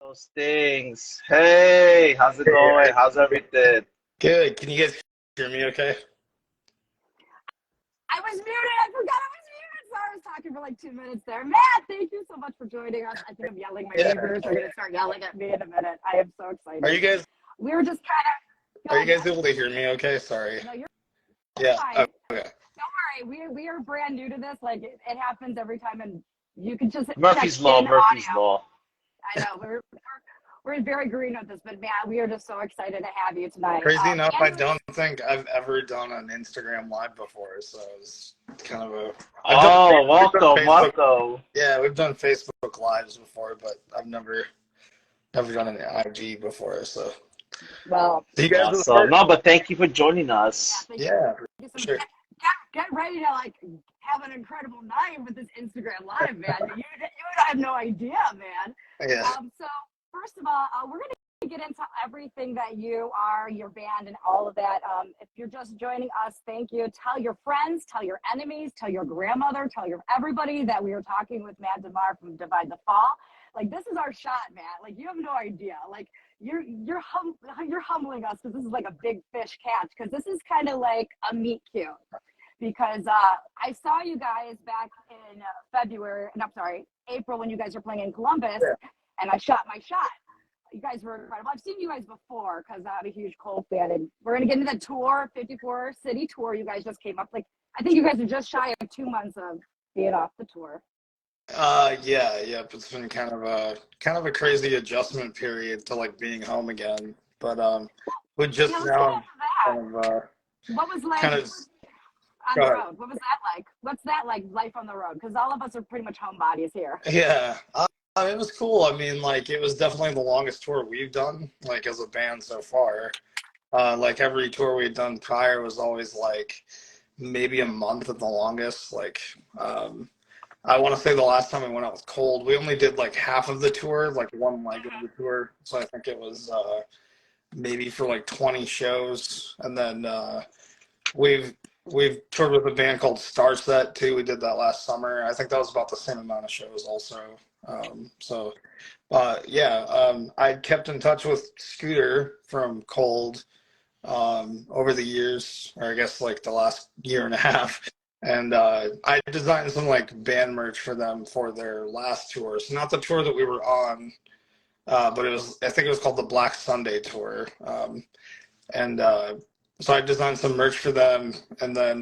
Those things. Hey, how's it going? How's everything? Good. Can you guys hear me okay? I was muted. I forgot I was muted. So I was talking for like 2 minutes there. Matt, thank you so much for joining us. I think I'm yelling. My Yeah. neighbors are going to start yelling at me in a minute. I am so Are you excited. guys We were just kind of are you going. guys able to hear me okay? Sorry. No, you're Yeah. fine. Okay. Don't worry. We are brand new to this. Like it happens every time, and you can just Murphy's text Law, in Murphy's audio. Law. I know we're very green with this, but Matt, we are just so excited to have you tonight. Crazy enough, I And don't think I've ever done an Instagram live before, so it's kind of a Oh, we've done welcome, Facebook. welcome. Yeah, we've done Facebook lives before, but I've never done an IG before, so well, so you guys are the Awesome. first. No, but thank you for joining yeah, us. thank you. Yeah, Do for some sure. get ready to like have an incredible night with this Instagram live, man. You have no idea, man. Yeah. So first of all, we're gonna get into everything that you are, your band, and all of that. If you're just joining us, thank you. Tell your friends, tell your enemies, tell your grandmother, tell your everybody that we were talking with Matt DeMar from Divide the Fall. Like this is our shot, Matt. Like you have no idea. Like you're humbling us because this is like a big fish catch because this is kind of like a meet cute because I saw you guys back in February, and I'm sorry, April when you guys were playing in Columbus, Yeah. and I shot my shot. You guys were incredible. I've seen you guys before because I'm a huge Cole fan, and we're gonna get into the tour, 54 city tour. You guys just came up. Like I think you guys are just shy of 2 months of being off the tour. Yeah. It's been kind of a crazy adjustment period to like being home again. But we Yeah, just let's get now into that. kind of What was like kind of on go the ahead. road? What was that like? What's that like, life on the road? Because all of us are pretty much homebodies here. Yeah. It was cool. I mean, like it was definitely the longest tour we've done, like as a band so far. Like every tour we'd done prior was always like maybe a month at the longest. Like I want to say the last time we went out with Cold, we only did like half of the tour, like one leg of the tour. So I think it was maybe for like 20 shows, and then we've we've toured with a band called Starset too. We did that last summer. I think that was about the same amount of shows also. So yeah, I kept in touch with Scooter from Cold over the years, or I guess like the last year and a half. And I designed some like band merch for them for their last tour. So not the tour that we were on, but I think it was called the Black Sunday tour. And so I designed some merch for them. And then,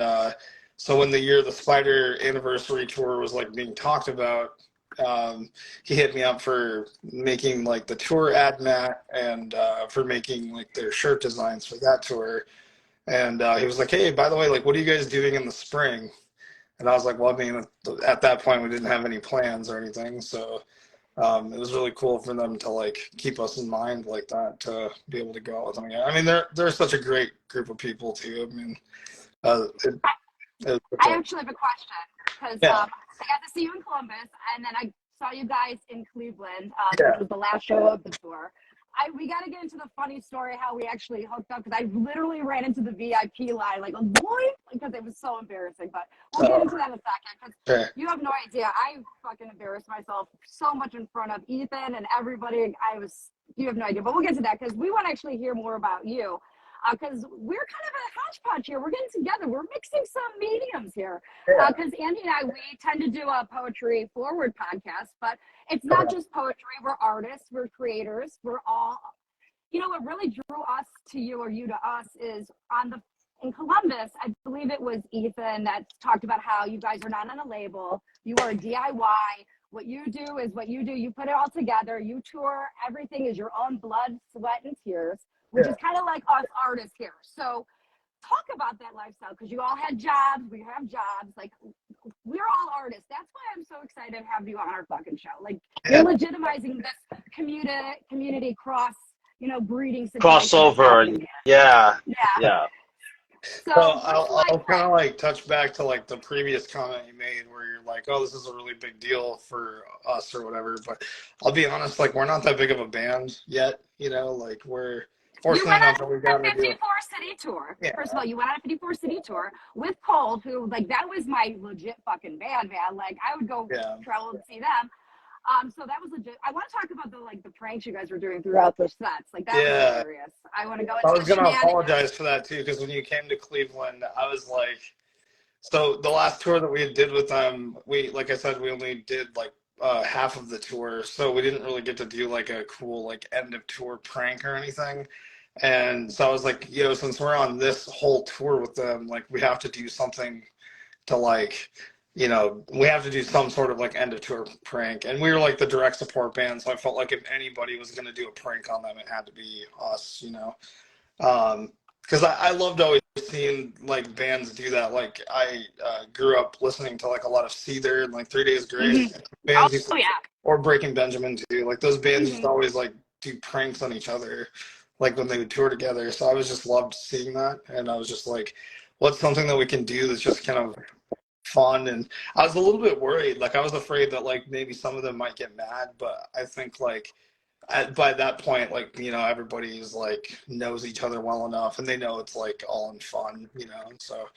so when the Spider anniversary tour was like being talked about, he hit me up for making like the tour ad mat and for making like their shirt designs for that tour. And he was like, "Hey, by the way, like, what are you guys doing in the spring?" And I was like, "Well, I mean, at that point, we didn't have any plans or anything, so it was really cool for them to like keep us in mind like that to be able to go out with them again." I mean, they're such a great group of people too. I mean, it, I actually have a question because yeah, I got to see you in Columbus, and then I saw you guys in Cleveland, which yeah, was the last show of the tour. We got to get into the funny story how we actually hooked up because I literally ran into the VIP line like a boy because it was so embarrassing. But we'll get into that in a second because sure. you have no idea. I fucking embarrassed myself so much in front of Ethan and everybody. You have no idea. But we'll get to that because we want to actually hear more about you because we're kind of a hodgepodge here. We're getting together. We're mixing some mediums here Yeah. because Andy and I, we tend to do a poetry forward podcast, but it's not just poetry. We're artists. We're creators. We're all, what really drew us to you or you to us is in Columbus, I believe it was Ethan that talked about how you guys are not on a label. You are a DIY. What you do is what you do. You put it all together. You tour. Everything is your own blood, sweat, and tears, which Yeah. is kind of like us artists here. So talk about that lifestyle because you all had jobs. We have jobs. Like we're all artists. That's why I'm so excited to have you on our fucking show. Like you're Yeah. legitimizing this community cross, breeding situation that's Crossover. happening here. Yeah, Yeah. yeah. So So what's it I'll like kind of like touch back to like the previous comment you made where you're like, "Oh, this is a really big deal for us or whatever." But I'll be honest, like we're not that big of a band yet. Like we're You fortunate went enough on that we've a gotten to do. 54 city tour. Yeah, First of all, you went on a 54 city tour with Cold, who like that was my legit fucking band, man. Like I would go yeah, travel and see them. So that was legit. I want to talk about the pranks you guys were doing throughout the sets. Like that was hilarious. I want to go into I was the gonna shenanigans. apologize for that too, because when you came to Cleveland, I was like, so the last tour that we did with them, like I said, we only did like half of the tour, so we didn't really get to do like a cool like end of tour prank or anything. And so I was like, since we're on this whole tour with them, like we have to do something to like, we have to do some sort of like end of tour prank. And we were like the direct support band, so I felt like if anybody was going to do a prank on them, it had to be us, because I loved always seeing like bands do that. Like I grew up listening to like a lot of Seether and like 3 Days Grace bands, Oh yeah. or Breaking Benjamin too. Like those bands used to Mhm. always like do pranks on each other, like when they would tour together. So I was just loved seeing that, and I was just like, what's something that we can do that's just kind of fun? And I was a little bit worried. Like I was afraid that like maybe some of them might get mad, but I think like by that point, like, everybody's like knows each other well enough, and they know it's like all in fun, so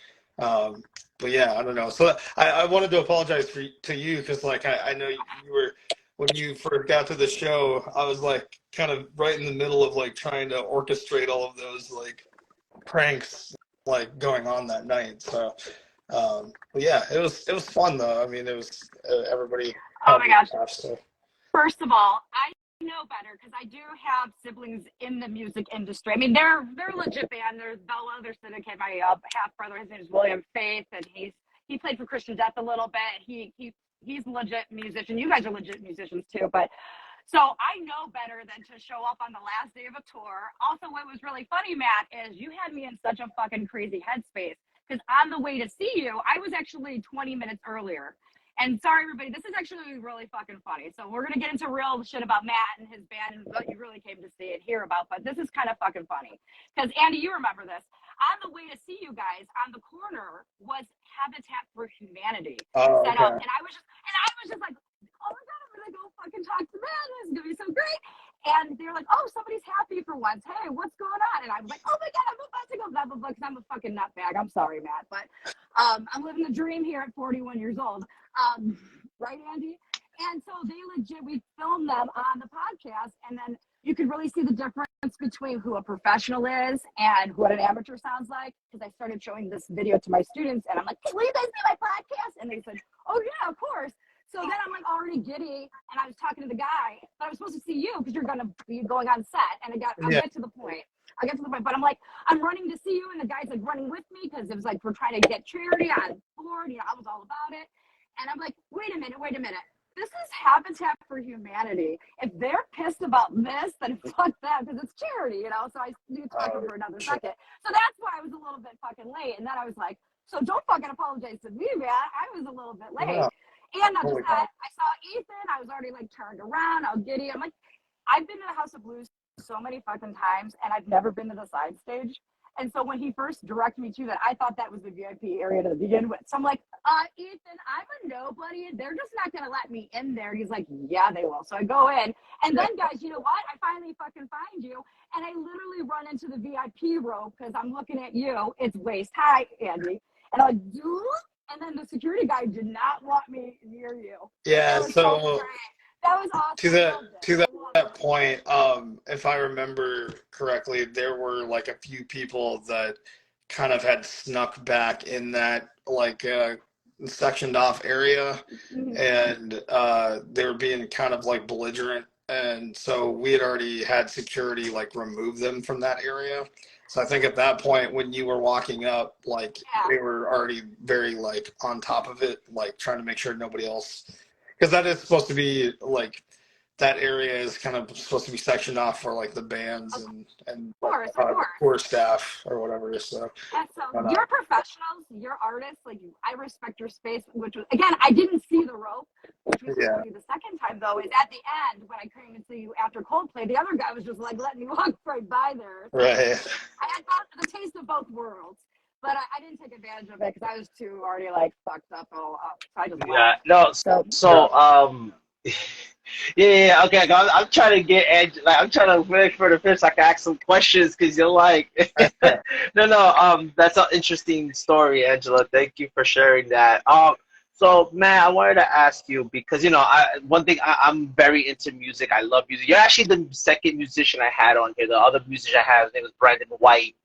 but yeah, I don't know. So I wanted to apologize to you, because like I know you were, when you first got to the show, I was like kind of right in the middle of like trying to orchestrate all of those like pranks like going on that night. So but yeah, it was fun though. I mean, it was everybody Oh had my gosh. stuff, so. First of all, I know better because I do have siblings in the music industry. I mean, they're a legit band. There's Bella, their syndicate. My half brother, his name is William Faith, and he played for Christian Death a little bit. He's a legit musician. You guys are legit musicians too, but so I know better than to show up on the last day of a tour. Also, what was really funny, Matt, is you had me in such a fucking crazy headspace because on the way to see you, I was actually 20 minutes earlier. And sorry, everybody, this is actually really fucking funny. So we're going to get into real shit about Matt and his band and what you really came to see and hear about. But this is kind of fucking funny. Because, Andy, you remember this. On the way to see you guys, on the corner was Habitat for Humanity set up. And I was just like, oh my God, I'm going to go fucking talk to Matt. This is going to be so great. And they're like, oh, somebody's happy for once. Hey, what's going on? And I was like, oh my God, I'm about to go blah, blah, blah, because I'm a fucking nutbag. I'm sorry, Matt. But I'm living the dream here at 41 years old. Right, Andy? And so we filmed them on the podcast, and then you could really see the difference between who a professional is and what an amateur sounds like. Because I started showing this video to my students, and I'm like, will you guys see my podcast? And they said, oh yeah, of course. So then I'm like already giddy, and I was talking to the guy, but I was supposed to see you because you're going to be going on set. And I'll get to the point. But I'm like, I'm running to see you, and the guy's like running with me because it was like we're trying to get charity on board. I was all about it. And I'm like, wait a minute. This is Habitat for Humanity. If they're pissed about this, then fuck them, because it's charity, So I do talking for another second. So that's why I was a little bit fucking late. And then I was like, so don't fucking apologize to me, man. I was a little bit late. Yeah. And not just that, I saw Ethan. I was already like turned around, all giddy. I'm like, I've been to the House of Blues so many fucking times, and I've never been to the side stage. And so when he first directed me to that, I thought that was the VIP area to begin with. So I'm like, Ethan, I'm a nobody. They're just not going to let me in there. And he's like, yeah, they will. So I go in. And then, guys, you know what? I finally fucking find you. And I literally run into the VIP row because I'm looking at you. It's waist high, Andy. And I'm like, and then the security guy did not want me near you. Yeah, so that was awesome. To that point, if I remember correctly, there were like a few people that kind of had snuck back in that like sectioned off area, and they were being kind of like belligerent, and so we had already had security like remove them from that area. So I think at that point when you were walking up, like they were already very like on top of it, like trying to make sure nobody else, because that is supposed to be like, that area is kind of supposed to be sectioned off for like the bands and tour staff or whatever. So, you're professionals, you're artists. Like, I respect your space. Which was, again, I didn't see the rope, which was supposed to be the second time though. Is at the end when I came and see you after Coldplay. The other guy was just like letting me walk right by there. So right. I had the taste of both worlds. But I didn't take advantage of it because I was too already like fucked up all up. So I just left. Yeah, okay. I'm trying to get edge. Like, I'm trying to make for the fifth so I can ask some questions because you're like, no. That's an interesting story, Angela. Thank you for sharing that. So, man, I wanted to ask you because one thing I'm very into music. I love music. You're actually the second musician I had on here. The other musician I had, his name was Brandon White,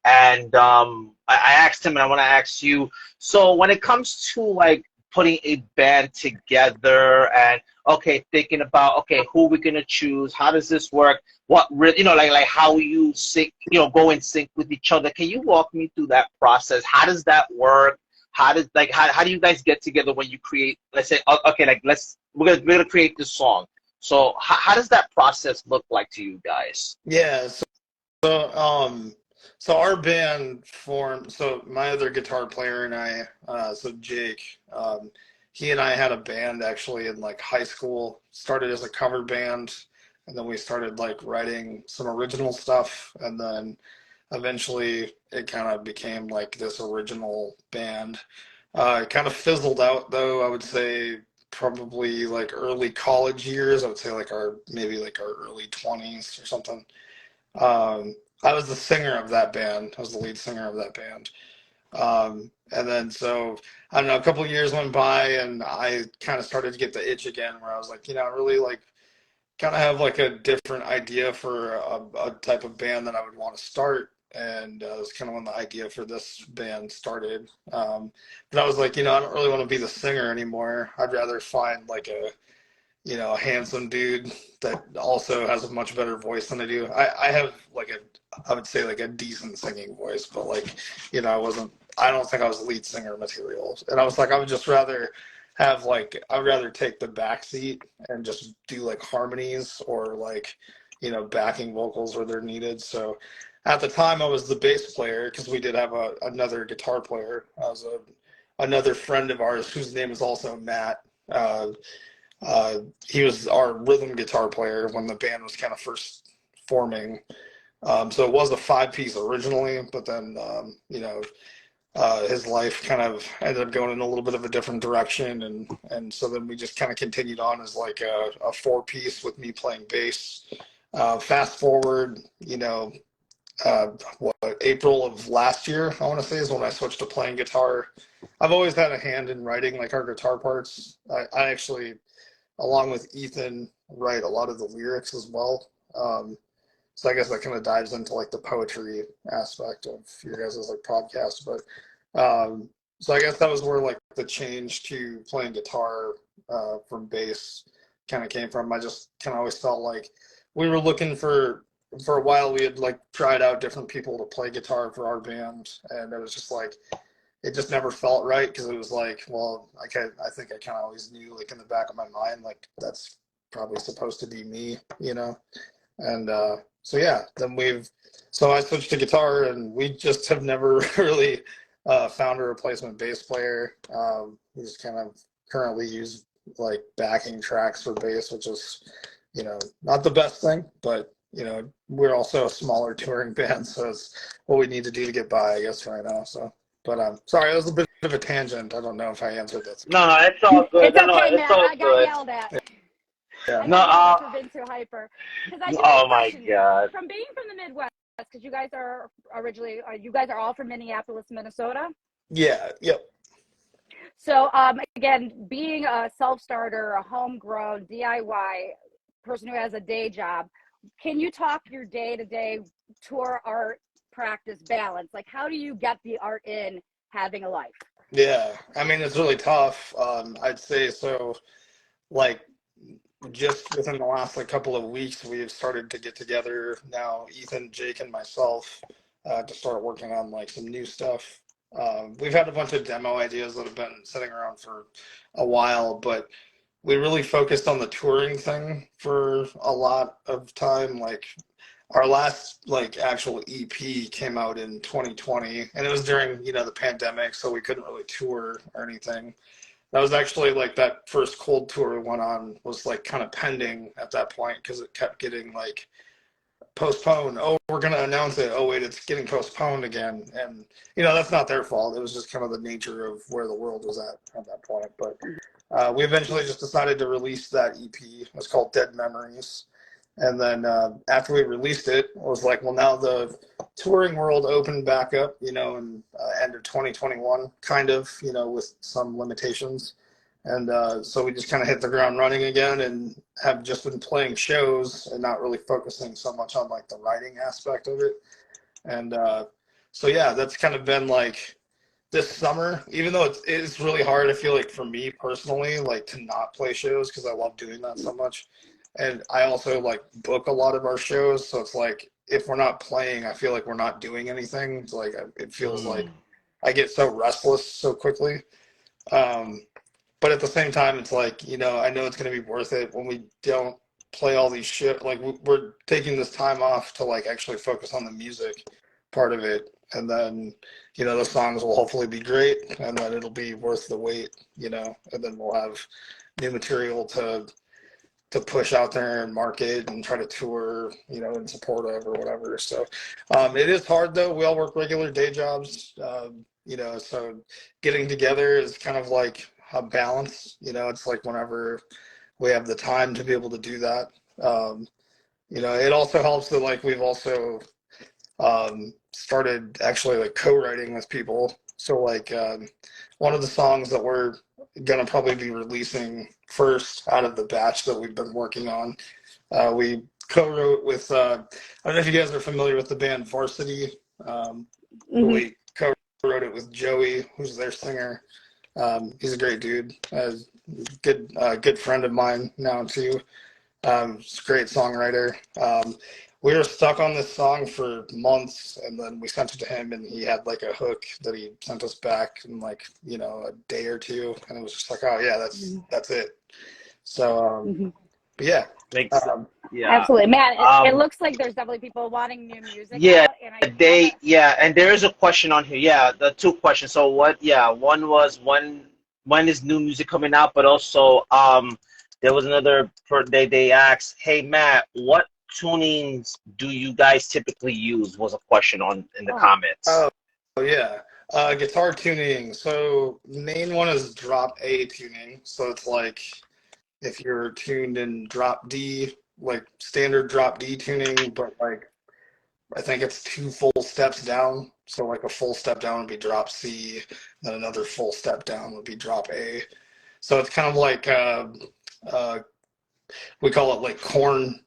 and I asked him, and I want to ask you. So, when it comes to like putting a band together, and okay, thinking about okay, who we're gonna choose, how does this work? What like how you sync, go in sync with each other. Can you walk me through that process? How does that work? How do you guys get together when you create, let's say, okay, like we're gonna create this song. So how does that process look like to you guys? Yeah. So, so our band formed. So my other guitar player and I, so Jake, he and I had a band actually in like high school. Started as a cover band, and then we started like writing some original stuff, and then eventually it kind of became like this original band. It kind of fizzled out though. I would say probably like early college years. I would say like our maybe like our early 20s or something. I was the singer of that band. I was the lead singer of that band. And then so I don't know, a couple of years went by and I kind of started to get the itch again where I was like, I really like kind of have like a different idea for a type of band that I would want to start. And it was kind of when the idea for this band started. But I was like, I don't really want to be the singer anymore. I'd rather find like a handsome dude that also has a much better voice than I do. I have like I would say like a decent singing voice, but like, I don't think I was lead singer material. And I was like, I would just rather have like, I'd rather take the back seat and just do like harmonies or like, backing vocals where they're needed. So at the time I was the bass player because we did have another guitar player. I was another friend of ours whose name is also Matt. He was our rhythm guitar player when the band was kind of first forming. So it was a five-piece originally, but then, his life kind of ended up going in a little bit of a different direction. And so then we just kind of continued on as like a four-piece with me playing bass. Fast forward, what, April of last year, I want to say, is when I switched to playing guitar. I've always had a hand in writing like our guitar parts. I actually, along with Ethan, write a lot of the lyrics as well. So I guess that kind of dives into like the poetry aspect of your guys' like podcast. But so I guess that was where like the change to playing guitar from bass kind of came from. I just kind of always felt like we were looking for a while. We had like tried out different people to play guitar for our band, and it was just like it just never felt right because it was like, well, I think I kind of always knew like in the back of my mind like that's probably supposed to be me, and so yeah, so I switched to guitar and we just have never really found a replacement bass player. We just kind of currently use like backing tracks for bass, which is not the best thing, but we're also a smaller touring band, so it's what we need to do to get by, I guess, right now. So, but sorry, it was a bit of a tangent. I don't know if I answered that. No, it's all good. It's No, okay, it's Matt. all I got good. yelled at. Yeah. I No, got yelled at for being too hyper. Because I do have oh a my question. God. From being from the Midwest, because you guys are originally, you guys are all from Minneapolis, Minnesota. Yeah. Yep. So again, being a self-starter, a homegrown DIY person who has a day job, can you talk your day-to-day tour art practice balance? Like, how do you get the art in having a life? Yeah. I mean, it's really tough. I'd say so. Like, just within the last like couple of weeks, we've started to get together now, Ethan, Jake, and myself, to start working on like some new stuff. We've had a bunch of demo ideas that have been sitting around for a while, but we really focused on the touring thing for a lot of time. Like our last like actual EP came out in 2020, and it was during the pandemic, so we couldn't really tour or anything. That was actually like that first cold tour we went on was like kind of pending at that point because it kept getting like postponed. Oh, we're going to announce it. Oh, wait, it's getting postponed again. And, that's not their fault. It was just kind of the nature of where the world was at that point. But we eventually just decided to release that EP. It was called Dead Memories. And then after we released it, it was like, well, now the touring world opened back up, in end of 2021, kind of, with some limitations. And so we just kind of hit the ground running again, and have just been playing shows and not really focusing so much on like the writing aspect of it. And so yeah, that's kind of been like this summer, even though it's really hard, I feel like for me personally, like to not play shows because I love doing that so much. And I also like book a lot of our shows. So it's like if we're not playing, I feel like we're not doing anything. It's like it feels like I get so restless so quickly. Um, but at the same time, it's like, I know it's going to be worth it when we don't play all these shit. Like we're taking this time off to like actually focus on the music part of it. And then, the songs will hopefully be great, and then it'll be worth the wait, and then we'll have new material to push out there and market and try to tour, in support of or whatever. So it is hard though. We all work regular day jobs, so getting together is kind of like a balance. It's like whenever we have the time to be able to do that. It also helps that like we've also started actually like co-writing with people. So like one of the songs that we're gonna probably be releasing first out of the batch that we've been working on, we co-wrote with I don't know if you guys are familiar with the band Varsity. We co-wrote it with Joey, who's their singer. He's a great dude, good friend of mine now too. He's a great songwriter. We were stuck on this song for months, and then we sent it to him, and he had like a hook that he sent us back in like a day or two, and it was just like, oh yeah, that's it. So but yeah, yeah, absolutely, man. It looks like there's definitely people wanting new music yeah, out, and and there is a question on here. Yeah, the two questions. So what? Yeah, one was when is new music coming out, but also there was another they asked, hey Matt, what tunings do you guys typically use? Was a question in the comments. Oh yeah, guitar tuning. So main one is drop A tuning. So it's like if you're tuned in drop D, like standard drop D tuning, but like I think it's 2 full steps down. So like a full step down would be drop C, then another full step down would be drop A. So it's kind of like uh, we call it like corn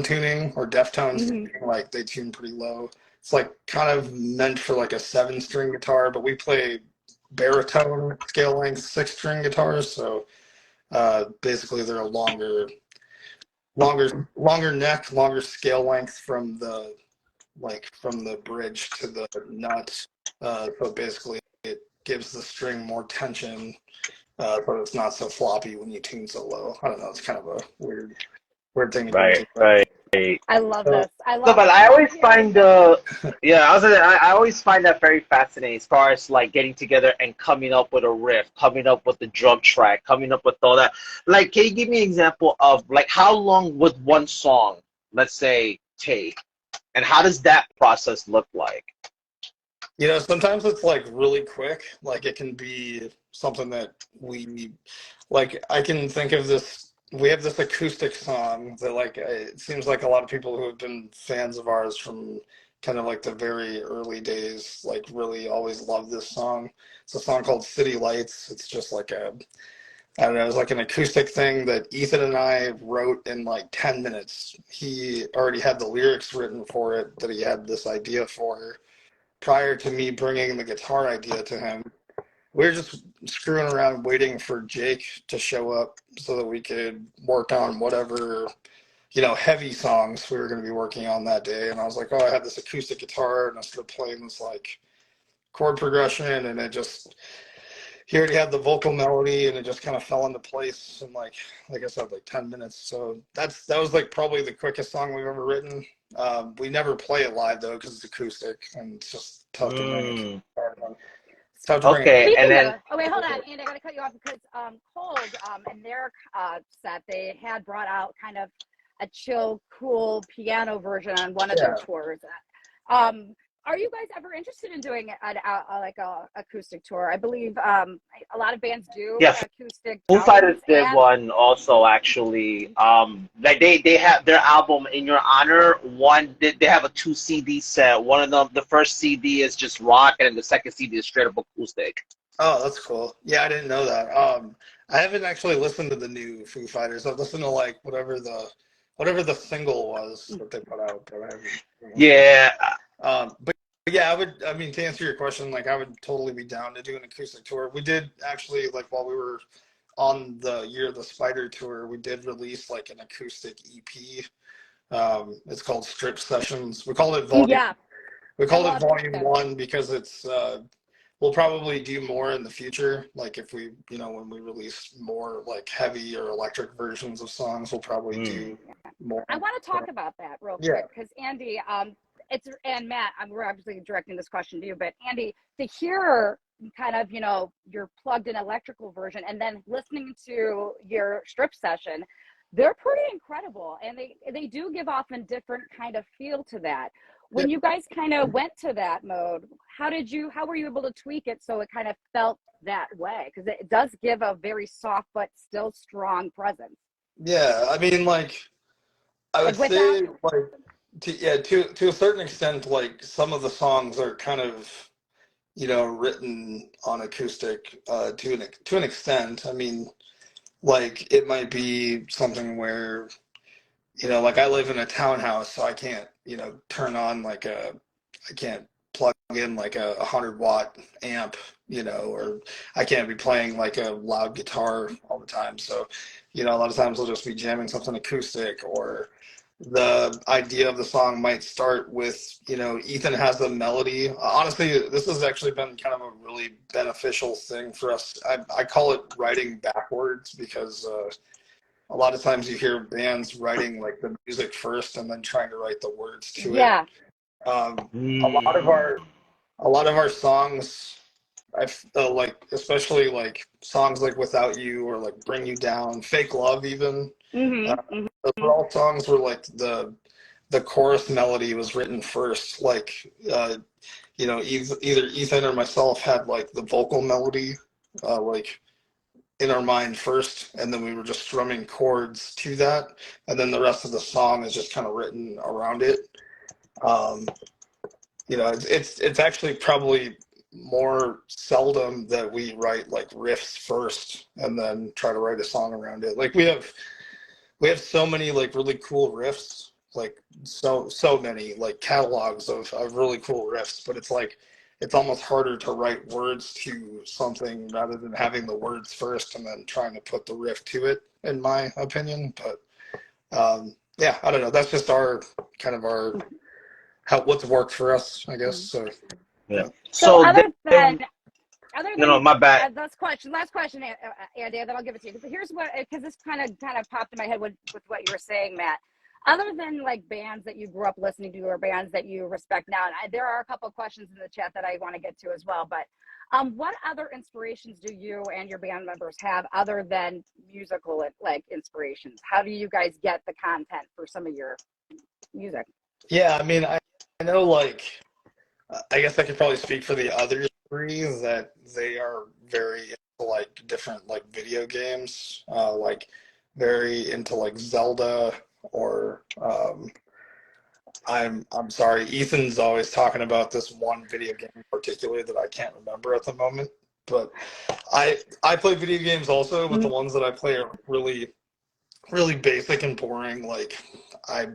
tuning or Deftones tuning. Like they tune pretty low. It's like kind of meant for like a 7-string guitar, but we play baritone scale length 6-string guitars. So basically they're a longer neck, longer scale length from the bridge to the nut. So basically it gives the string more tension, but it's not so floppy when you tune so low. I don't know. It's kind of a weird thing. Right. I love this. No, but I always find I always find that very fascinating as far as like getting together and coming up with a riff, coming up with the drum track, coming up with all that. Like, can you give me an example of like how long would one song, let's say, take, and how does that process look like? Sometimes it's like really quick. Like it can be something that we like. I can think of this. We have this acoustic song that like it seems like a lot of people who have been fans of ours from kind of like the very early days like really always love this song. It's a song called City Lights. It's just like I don't know, it was like an acoustic thing that Ethan and I wrote in like 10 minutes. He already had the lyrics written for it that he had this idea for prior to me bringing the guitar idea to him. We were just screwing around waiting for Jake to show up so that we could work on whatever, heavy songs we were going to be working on that day. And I was like, oh, I have this acoustic guitar, and I started playing this like chord progression, and he already had the vocal melody, and it just kind of fell into place in like I said, like 10 minutes. So that was like probably the quickest song we've ever written. We never play it live though because it's acoustic and it's just tough to bring. Okay, and then wait, hold on, Andy, I gotta cut you off because Cold in their set they had brought out kind of a chill, cool piano version on one of their tours. Are you guys ever interested in doing a acoustic tour? I believe a lot of bands do. Yes, acoustic. Foo Fighters did one also actually. Like they have their album In Your Honor. They have a 2 CD set. One of them, the first CD is just rock, and then the second CD is straight up acoustic. Oh, that's cool. Yeah, I didn't know that. I haven't actually listened to the new Foo Fighters. I've listened to like whatever the single was that they put out, but I haven't listened. Yeah. But yeah, I would. I mean, to answer your question, like I would totally be down to do an acoustic tour. We did actually like while we were on the Year of the Spider tour, we did release like an acoustic EP. It's called Strip Sessions. Yeah, We I called it love Volume that. One because it's we'll probably do more in the future. Like if we, when we release more like heavy or electric versions of songs, we'll probably Mm. do more. I want to talk about that real Yeah. quick because Andy, and Matt, we're obviously directing this question to you, but Andy, to hear kind of your plugged in electrical version and then listening to your strip session, they're pretty incredible, and they do give off a different kind of feel to that. Yeah. When you guys kind of went to that mode, how were you able to tweak it so it kind of felt that way? Because it does give a very soft but still strong presence. Yeah. I mean, like I would Like without, say, like to a certain extent, like some of the songs are kind of written on acoustic to an extent. I mean, like it might be something where like I live in a townhouse, so I can't turn on I can't plug in like a 100-watt amp, or I can't be playing like a loud guitar all the time. So a lot of times I'll just be jamming something acoustic, or the idea of the song might start with Ethan has a melody. Honestly, this has actually been kind of a really beneficial thing for us. I call it writing backwards because a lot of times you hear bands writing like the music first and then trying to write the words to it. yeah, A lot of Mm. our songs, like especially like songs like Without You or like Bring You Down, Fake Love even. Uh, those are all songs where like the chorus melody was written first. Like either Ethan or myself had like the vocal melody, like in our mind first, and then we were just strumming chords to that, and then the rest of the song is just kind of written around it. Um, it's actually probably more seldom that we write like riffs first and then try to write a song around it. Like we have so many like really cool riffs, like so many like catalogs of really cool riffs, but it's like it's almost harder to write words to something rather than having the words first and then trying to put the riff to it, in my opinion. But yeah, I don't know. That's just our kind of our how what's worked for us, I guess. So Yeah. yeah. so So then, other no, than my bad. last question, Andy, then I'll give it to you. But here's what, because this kind of popped in my head with what you were saying, Matt. Other than like bands that you grew up listening to or bands that you respect now, and there are a couple of questions in the chat that I want to get to as well. But what other inspirations do you and your band members have other than musical like inspirations? How do you guys get the content for some of your music? Yeah, I mean, I know like I guess I could probably speak for the other three that they are very into like different like video games, like very into like Zelda or I'm sorry, Ethan's always talking about this one video game in particular that I can't remember at the moment. But I play video games also, but the ones that I play are really really basic and boring. Like I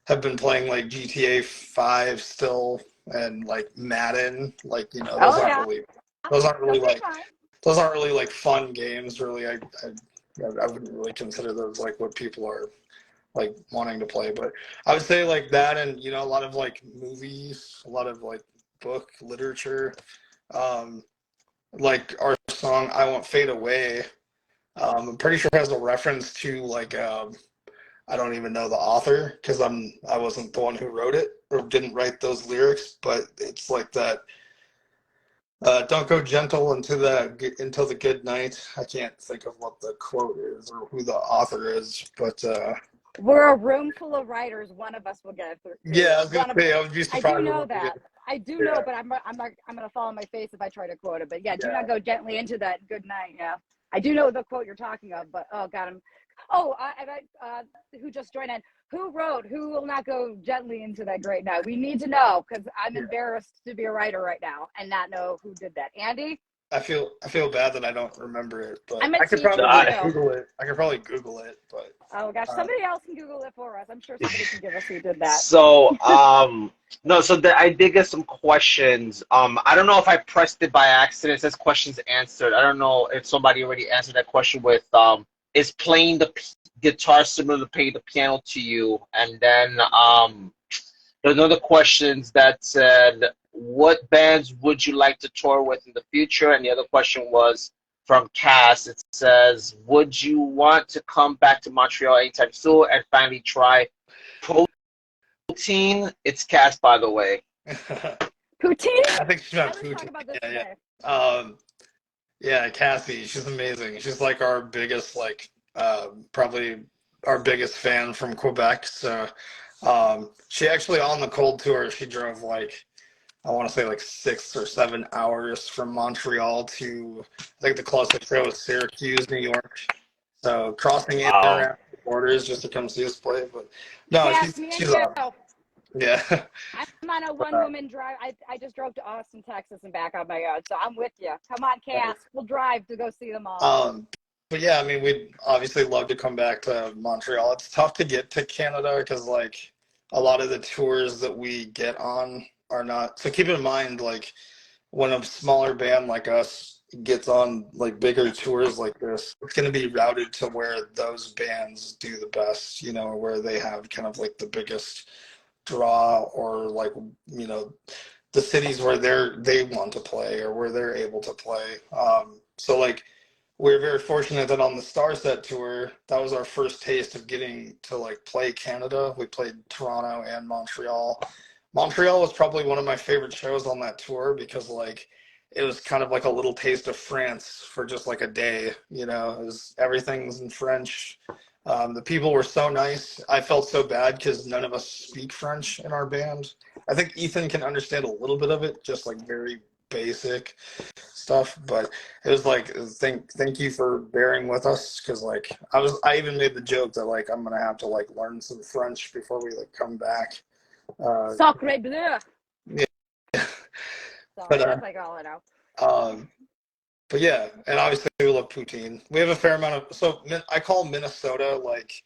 have been playing like GTA 5 still and like Madden. Like those Oh aren't yeah, really those aren't really those are like fine. those aren't really like fun games. Really, I wouldn't really consider those like what people are like wanting to play. But I would say like that, and a lot of like movies, a lot of like book literature. Um, like our song "I Won't Fade Away." I'm pretty sure has a reference to like I don't even know the author because I wasn't the one who wrote it or didn't write those lyrics, but it's like that. Don't go gentle until the good night. I can't think of what the quote is or who the author is, but We're a room full of writers. One of us will get it through. yeah, I was gonna One of say I would be I do surprised if know it that. I do know, yeah, but I'm gonna fall on my face if I try to quote it. But yeah, do yeah. not go gently into that good night. Yeah, I do know the quote you're talking of, but oh god, oh, who just joined in? Who wrote? Who will not go gently into that great night? We need to know because I'm Yeah. embarrassed to be a writer right now and not know who did that. Andy? I feel bad that I don't remember it, but I'm a I could teacher probably too. Google it. I could probably Google it, but Oh gosh, somebody else can Google it for us. I'm sure somebody can give us who did that. So, no, so I did get some questions. I don't know if I pressed it by accident. It says questions answered. I don't know if somebody already answered that question with, is playing the guitar similar to playing the piano to you? And then, there's another questions that said, what bands would you like to tour with in the future? And the other question was from Cass. It says, would you want to come back to Montreal anytime soon and finally try Poutine? It's Cass, by the way. Poutine? I think she's I meant was talking Putin. about this Yeah, today. yeah. Yeah, Cassie, she's amazing. She's like our biggest, like, probably our biggest fan from Quebec. So, she actually on the cold tour, she drove like, I want to say like 6 or 7 hours from Montreal to, I think the closest show was Syracuse, New York. So crossing Wow. international borders just to come see us play. But no, Cass, me and she's you. yeah. I'm on a one-woman drive. I just drove to Austin, Texas, and back on my own, so I'm with you. Come on, Cass. We'll drive to go see them all. But yeah, I mean, we'd obviously love to come back to Montreal. It's tough to get to Canada because like a lot of the tours that we get on are not. So keep in mind, like when a smaller band like us gets on like bigger tours like this, it's going to be routed to where those bands do the best, you know, or where they have kind of like the biggest draw or like, you know, the cities where they want to play or where they're able to play. So like we're very fortunate that on the Starset tour, that was our first taste of getting to like play Canada. We played Toronto and Montreal. Montreal was probably one of my favorite shows on that tour because like it was kind of like a little taste of France for just like a day. You know, it was everything's in French. The people were so nice. I felt so bad because none of us speak French in our band. I think Ethan can understand a little bit of it, just like very basic stuff. But it was like thank you for bearing with us because like I even made the joke that like I'm gonna have to like learn some French before we like come back. Sacre bleu. Yeah, Sorry, but that's like all I know. um, but yeah, and obviously we love poutine. We have a fair amount of I call Minnesota like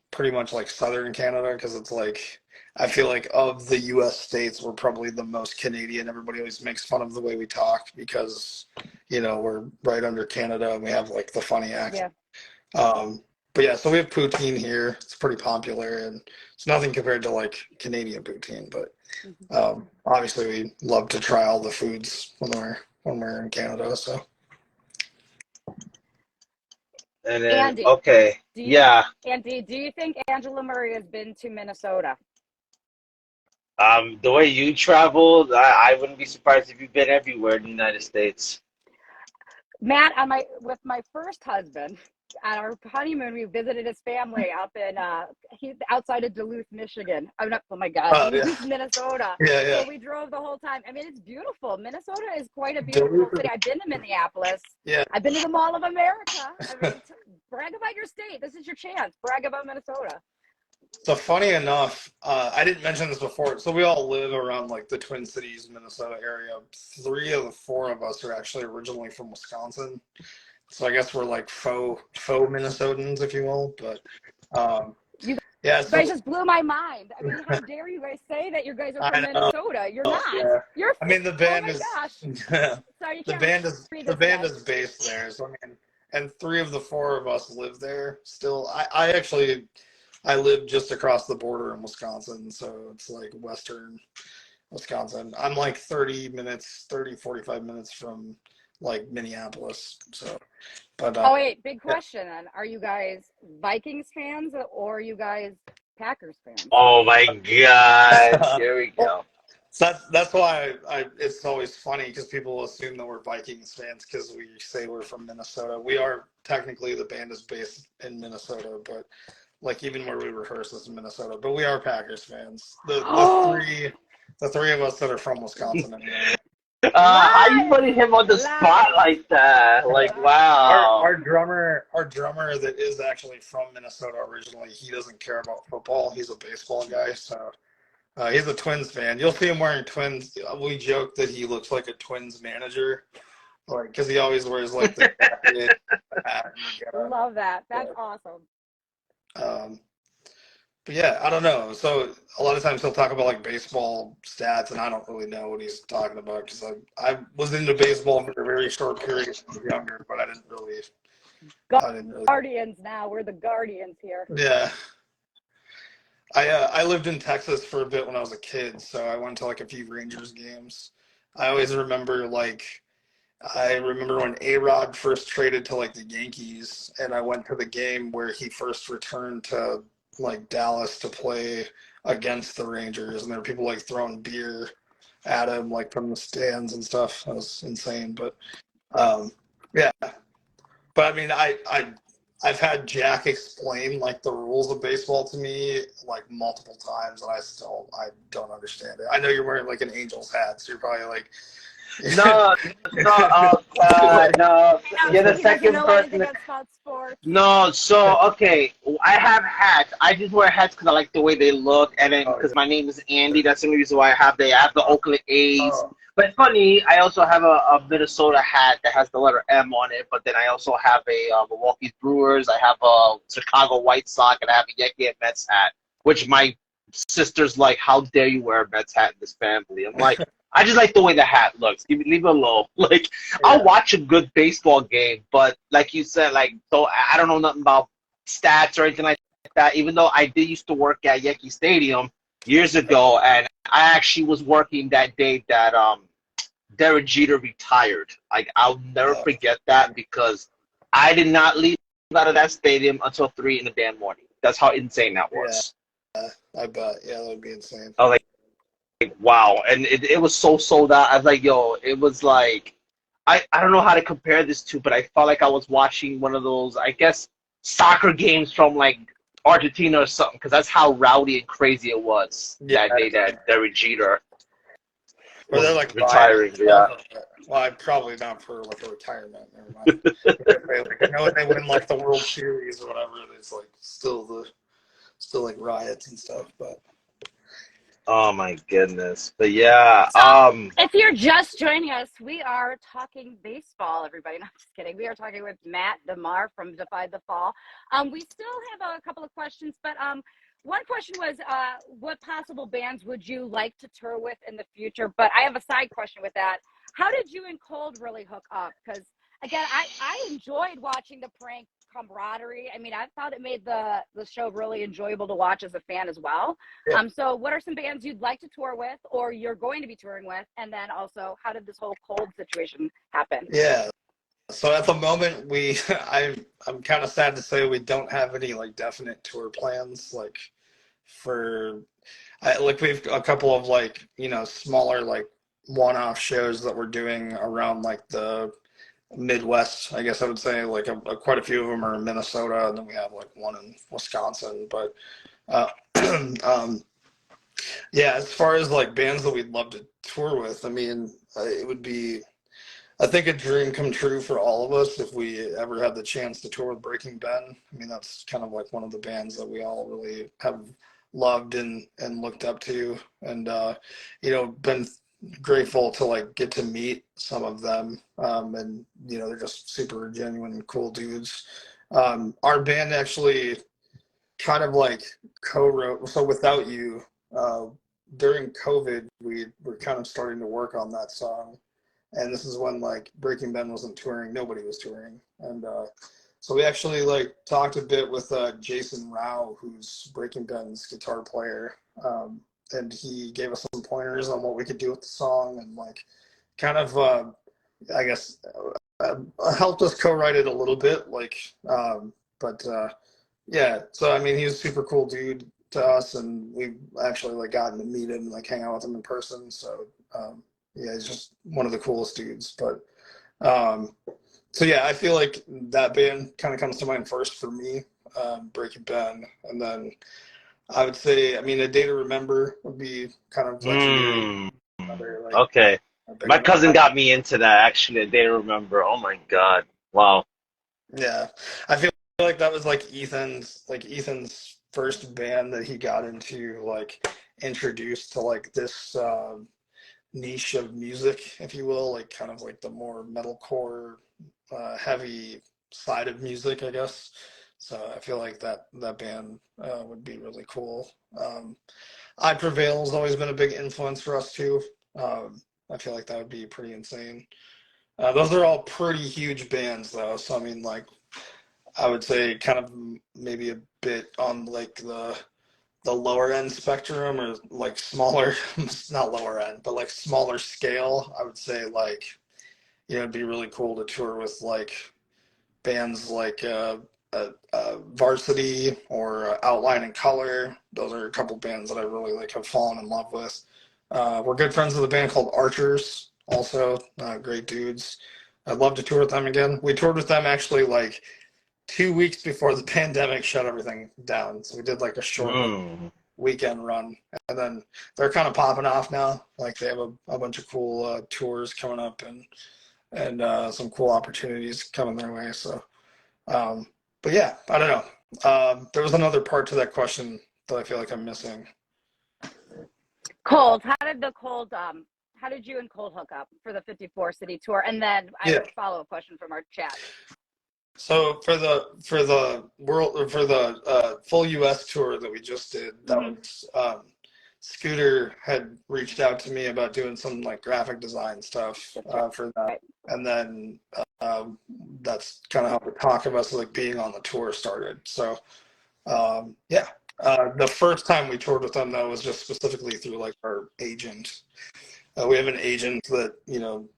pretty much like southern Canada because it's like I feel like of the U.S. states we're probably the most Canadian. Everybody always makes fun of the way we talk because you know we're right under Canada and we have like the funny accent. Yeah. But yeah, so we have poutine here. It's pretty popular and it's nothing compared to like Canadian poutine, but obviously we love to try all the foods when we're in Canada. So And then, Andy, okay, yeah. Andy, do you think Angela Murray has been to Minnesota? The way you traveled, I wouldn't be surprised if you've been everywhere in the United States. Matt, with my first husband, on our honeymoon, we visited his family up in he's outside of Duluth, Michigan. Oh, no, oh my God, yeah, Duluth, Minnesota. yeah. So we drove the whole time. I mean, it's beautiful. Minnesota is quite a beautiful Duluth, city. I've been to Minneapolis. yeah. I've been to the Mall of America. I mean, brag about your state. This is your chance. Brag about Minnesota. So funny enough, I didn't mention this before. So we all live around like the Twin Cities, Minnesota area. 3 of the 4 of us are actually originally from Wisconsin. So I guess we're like faux Minnesotans, if you will. But You yeah, guys just blew my mind. I mean, how dare you guys say that you guys are from Minnesota? You're not. yeah. You're. I mean, the band Oh my is gosh. Sorry, you the can't band is read the this band today. is based there. So I mean, and 3 of the 4 of us live there still. I actually I live just across the border in Wisconsin, so it's like western Wisconsin. I'm like 45 minutes from like Minneapolis. So, but Oh wait, big yeah. question then. Are you guys Vikings fans or are you guys Packers fans? Oh my gosh, here we go. So that's why it's always funny because people assume that we're Vikings fans because we say we're from Minnesota. We are technically the band is based in Minnesota, but like even where we rehearse is in Minnesota. But we are Packers fans. The three of us that are from Wisconsin anyway. How you Lies! putting him on the spot Lies! like that? Like, wow. Our drummer that is actually from Minnesota originally, he doesn't care about football. He's a baseball guy, so he's a Twins fan. You'll see him wearing Twins. We joke that he looks like a Twins manager like because he always wears like the jacket, hat, and the getup. Love that. That's awesome. Um, but yeah, I don't know. So a lot of times he'll talk about like baseball stats, and I don't really know what he's talking about because I was into baseball for a very short period when I was younger, but I didn't really. Guardians now. We're the Guardians here. Yeah. I lived in Texas for a bit when I was a kid, so I went to like a few Rangers games. I always remember like I remember when A-Rod first traded to like the Yankees, and I went to the game where he first returned to like Dallas to play against the Rangers, and there were people like throwing beer at him like from the stands and stuff. That was insane, but um, yeah. But I mean, I've had Jack explain like the rules of baseball to me like multiple times, and I don't understand it. I know you're wearing like an Angels hat, so you're probably like No, no, no. You're the He doesn't second know person. anything about sports. No, so okay, I have hats. I just wear hats because I like the way they look, and then Oh, because my name is Andy, that's the only reason why I have the Oakland A's. oh, But it's funny, I also have a Minnesota hat that has the letter M on it. But then I also have a Milwaukee Brewers. I have a Chicago White Sox, and I have a Yankee and Mets hat. Which my sister's like, "How dare you wear a Mets hat in this family?" I'm like, I just like the way the hat looks. Leave it alone. Like I'll yeah, watch a good baseball game, but like you said, like though I don't know nothing about stats or anything like that. Even though I did used to work at Yankee Stadium years ago, and I actually was working that day that Derek Jeter retired. Like I'll never oh, forget that because I did not leave out of that stadium until 3 in the damn morning. That's how insane that yeah. was. I bet. Yeah, that would be insane. I was like, wow, and it was so sold out. I was like, yo, it was like I don't know how to compare this to, but I felt like I was watching one of those, I guess, soccer games from like Argentina or something, because that's how rowdy and crazy it was Yeah, that day that Derek Jeter or they're was like rioting. retiring. Yeah. Well, I probably not for like a retirement. Never mind. I know when they win like the World Series or whatever, it's like still like riots and stuff. But Oh my goodness. But yeah, So, if you're just joining us, we are talking baseball, everybody. No, I'm just kidding. We are talking with Matt DeMar from Defy the Fall. We still have a couple of questions, but one question was, what possible bands would you like to tour with in the future? But I have a side question with that. How did you and Cold really hook up? Because again, I enjoyed watching the prank camaraderie. I mean, I thought it made the show really enjoyable to watch as a fan as well. yeah, So what are some bands you'd like to tour with or you're going to be touring with? And then also, how did this whole Cold situation happen? yeah. So at the moment, I'm kind of sad to say we don't have any like definite tour plans. Like for like we've a couple of like smaller like one-off shows that we're doing around like the Midwest, I guess I would say. Like quite a few of them are in Minnesota, and then we have like one in Wisconsin. But uh, um, yeah, as far as like bands that we'd love to tour with, I mean, it would be, I think, a dream come true for all of us if we ever had the chance to tour with Breaking Ben. I mean, that's kind of like one of the bands that we all really have loved and looked up to, and been grateful to like get to meet some of them. And they're just super genuine, cool dudes. Our band actually kind of like co-wrote. So Without You, uh, during COVID, we were kind of starting to work on that song, and this is when like Breaking Ben wasn't touring, nobody was touring, and so we actually like talked a bit with Jason Rao, who's Breaking Ben's guitar player, and he gave us some pointers on what we could do with the song, and like kind of I guess helped us co-write it a little bit, like but yeah. So I mean, he was a super cool dude to us, and we've actually like gotten to meet him, and like hang out with him in person. So yeah, he's just one of the coolest dudes. But um, so yeah, I feel like that band kind of comes to mind first for me, Breaking Ben, and then I would say, I mean, A Day to Remember would be kind of like for me mm, another like okay. a big My one. cousin got me into that actually. A day to remember. Oh my God. Wow. Yeah, I feel like that was like Ethan's first band that he got into, like introduced to like niche of music, if you will, like kind of like the more metalcore, heavy side of music, I guess. So I feel like that band would be really cool. I Prevail has always been a big influence for us too. I feel like that would be pretty insane. Those are all pretty huge bands though, so I mean, like, I would say kind of maybe a bit on like the lower end spectrum, or like smaller, not lower end, but like smaller scale. I would say, like, it'd be really cool to tour with like bands like Varsity or Outline and Color. Those are a couple bands that I really like have fallen in love with. We're good friends with a band called Archers, also great dudes. I'd love to tour with them again. We toured with them actually like 2 weeks before the pandemic shut everything down. So we did like a short weekend run, and then they're kind of popping off now. Like they have a bunch of cool tours coming up, and some cool opportunities coming their way. So, but yeah, I don't know. There was another part to that question that I feel like I'm missing. Cold. How did you and Cold hook up for the 54 city tour? And then I have a follow-up question from our chat. So for the full U.S. tour that we just did, that was Scooter had reached out to me about doing some like graphic design stuff for that, and then that's kind of how the talk of us like being on the tour started. So yeah, the first time we toured with them though was just specifically through like our agent. We have an agent that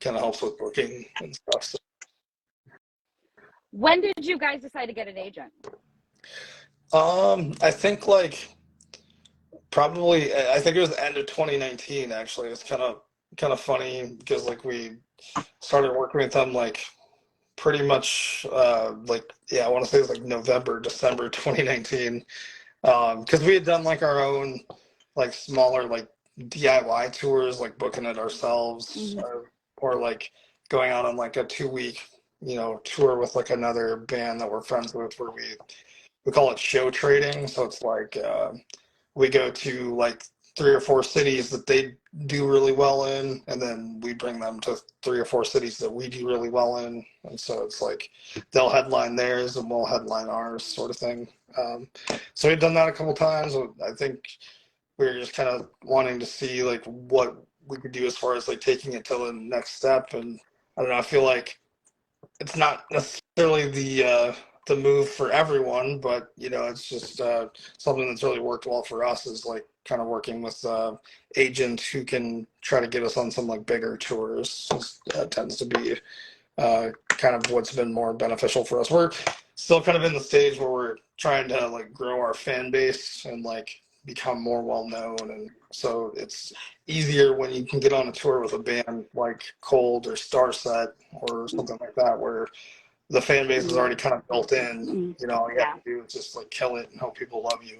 kind of helps with booking and stuff. So. When did you guys decide to get an agent? I think like probably I think it was the end of 2019 actually. It's kind of funny because like we started working with them like pretty much like I want to say it was like November, December 2019. Because we had done like our own like smaller like DIY tours, like booking it ourselves, or like going out on like a 2 week tour with like another band that we're friends with, where we call it show trading. So it's like we go to like 3 or 4 cities that they do really well in, and then we bring them to 3 or 4 cities that we do really well in, and so it's like they'll headline theirs and we'll headline ours, sort of thing. So we've done that a couple times. I think we were just kind of wanting to see like what we could do as far as like taking it to the next step, and I don't know, I feel like it's not necessarily the move for everyone, but it's just something that's really worked well for us, is like kind of working with agent who can try to get us on some like bigger tours. Tends to be kind of what's been more beneficial for us. We're still kind of in the stage where we're trying to like grow our fan base and like become more well known, and so it's easier when you can get on a tour with a band like Cold or Starset or something like that, where the fan base is already kind of built in. All you have to do is just like kill it and hope people love you.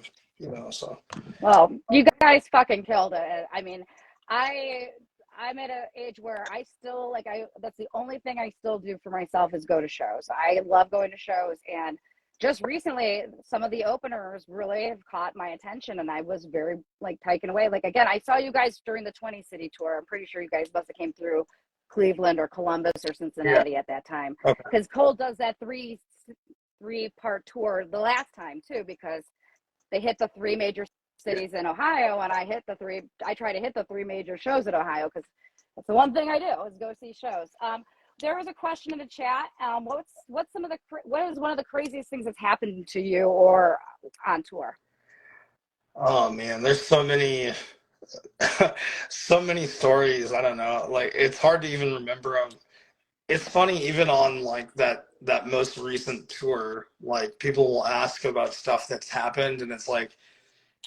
So. Well, you guys fucking killed it. I mean, I'm at an age where I still that's the only thing I still do for myself is go to shows. I love going to shows, and just recently some of the openers really have caught my attention, and I was very like taken away. Like, again, I saw you guys during the 20 city tour. I'm pretty sure you guys must have came through Cleveland or Columbus or Cincinnati at that time, because Cold does that three-part tour the last time too, because they hit the 3 major cities in Ohio, and I try to hit the 3 major shows in Ohio, because that's the one thing I do, is go see shows. There was a question in the chat. What is one of the craziest things that's happened to you or on tour? Oh man, there's so many stories. I don't know. Like, it's hard to even remember them. It's funny, even on like that most recent tour, like people will ask about stuff that's happened, and it's like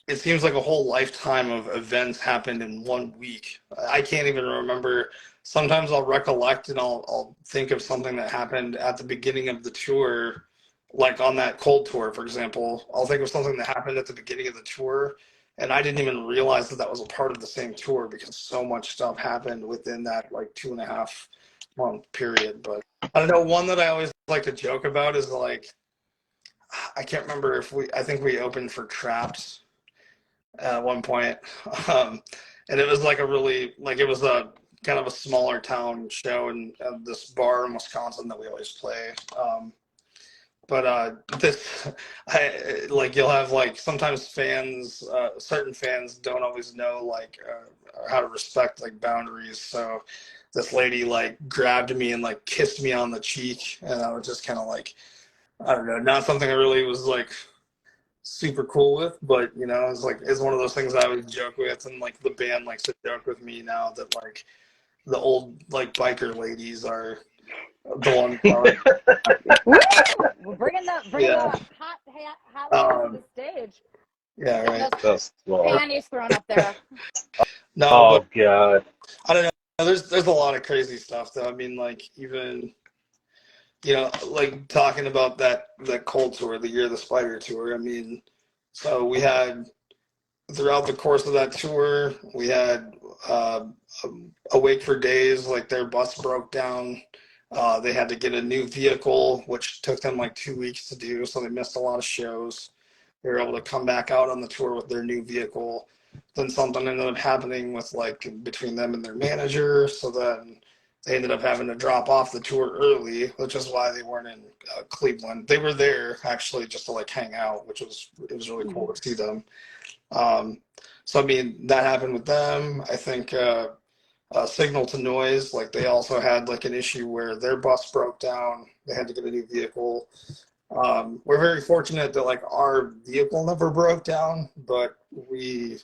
it seems like a whole lifetime of events happened in 1 week. I can't even remember. Sometimes I'll recollect and I'll think of something that happened at the beginning of the tour, like on that Cold tour, for example. I'll think of something that happened at the beginning of the tour, and I didn't even realize that was a part of the same tour, because so much stuff happened within that like 2.5-month period. But I don't know, one that I always like to joke about is like, I can't remember I think we opened for Trapped at one point. and it was like a really it was a kind of a smaller town show in this bar in Wisconsin that we always play. But this, you'll have sometimes fans, certain fans don't always know how to respect boundaries. So this lady grabbed me and kissed me on the cheek, and I was just kind of I don't know, not something I really was super cool with, but it's one of those things I would joke with, and the band likes to joke with me now that the old biker ladies are the ones We're bringing the hot ladies to the stage. Yeah, right. That's Panties thrown up there. No, oh but God. I don't know. There's a lot of crazy stuff though. I mean, even talking about that Cold tour, the Year of the Spider tour. I mean, so we had throughout the course of that tour, we had Awake for Days. Their bus broke down. They had to get a new vehicle, which took them 2 weeks to do, so they missed a lot of shows. They were able to come back out on the tour with their new vehicle. Then something ended up happening with between them and their manager, so then they ended up having to drop off the tour early, which is why they weren't in Cleveland. They were there actually just to hang out, which was really cool to see them. So I mean, that happened with them. I think Signal to Noise, they also had an issue where their bus broke down. They had to get a new vehicle. We're very fortunate that our vehicle never broke down, but we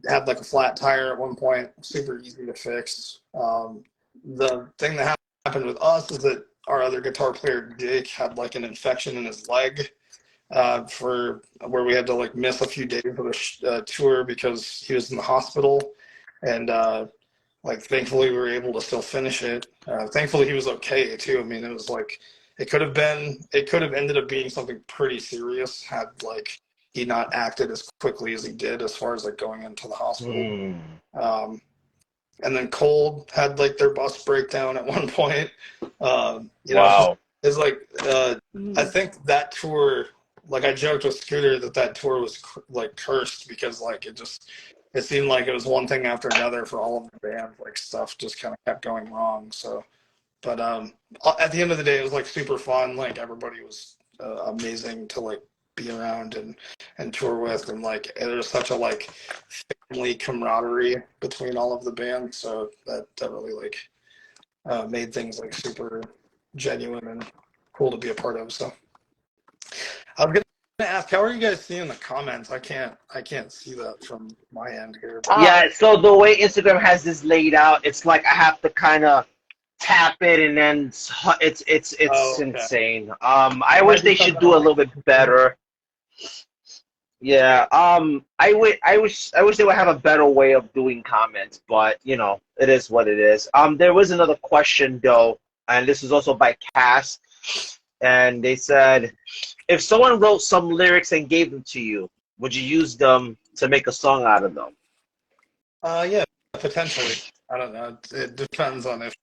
had a flat tire at one point, super easy to fix. The thing that happened with us is that our other guitar player, Jake, had an infection in his leg, for where we had to miss a few days of the tour because he was in the hospital, and thankfully we were able to still finish it. Thankfully he was okay too. I mean, it was it could have ended up being something pretty serious had he not acted as quickly as he did as far as going into the hospital. And then Cold had their bus breakdown at one point. Wow. It's I think that tour, I joked with Scooter that tour was cursed because it seemed like it was one thing after another for all of the band. Stuff just kind of kept going wrong. So, but at the end of the day, it was super fun. Everybody was amazing to be around and tour with, and there's such a family camaraderie between all of the bands. So that really made things super genuine and cool to be a part of. So I was gonna ask, how are you guys seeing the comments? I can't see that from my end here. Yeah, so the way Instagram has this laid out, it's I have to kind of tap it, and then it's okay. insane. I wish they should do a little bit better. Yeah, I wish they would have a better way of doing comments, but it is what it is. There was another question though, and this is also by Cass, and they said, if someone wrote some lyrics and gave them to you, would you use them to make a song out of them? Yeah, potentially. I don't know. It depends on if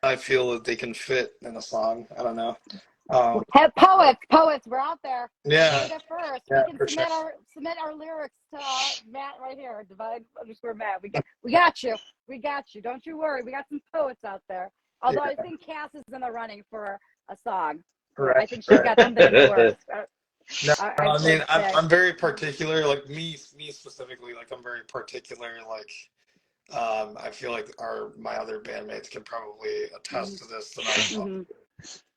I feel that they can fit in a song. I don't know. Hey, poets, we're out there. Yeah. It first. Yeah, We can submit our lyrics to Matt right here, divide_Matt. We got you. We got you. Don't you worry. We got some poets out there. Although I think Cass is in the running for a song. Correct. I think she's got something in the works. No, I mean, I'm very particular. Me specifically. I'm very particular. I feel my other bandmates can probably attest to this. That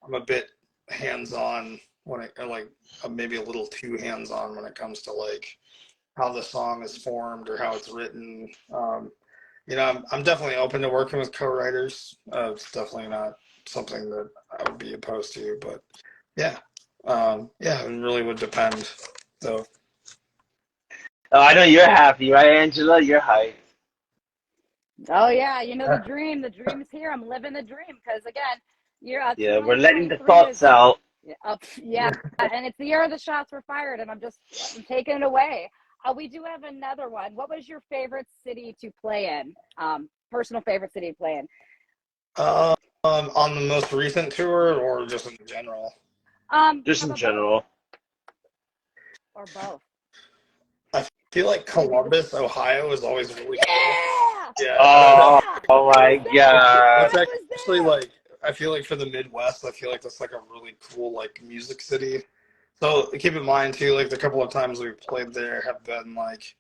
I'm a bit hands-on when it maybe a little too hands-on when it comes to how the song is formed or how it's written. I'm definitely open to working with co-writers. It's definitely not something that I would be opposed to, but yeah, it really would depend. So. Oh, I know you're happy, right, Angela? You're hyped. Oh yeah, the dream. The dream is here. I'm living the dream because again, yeah, we're letting the thoughts out. Yeah, and it's the year of the shots were fired, and I'm taking it away. We do have another one. What was your favorite city to play in? Personal favorite city to play in? On the most recent tour, or just in general? Just in general. Or both. I feel like Columbus, Ohio is always really cool. Yeah! Yeah, Oh, Yeah! oh I my was there! God. that's I was actually there! like, I feel like for the Midwest, I feel like that's like a really cool like music city. So keep in mind too, like the couple of times we've played there have been like,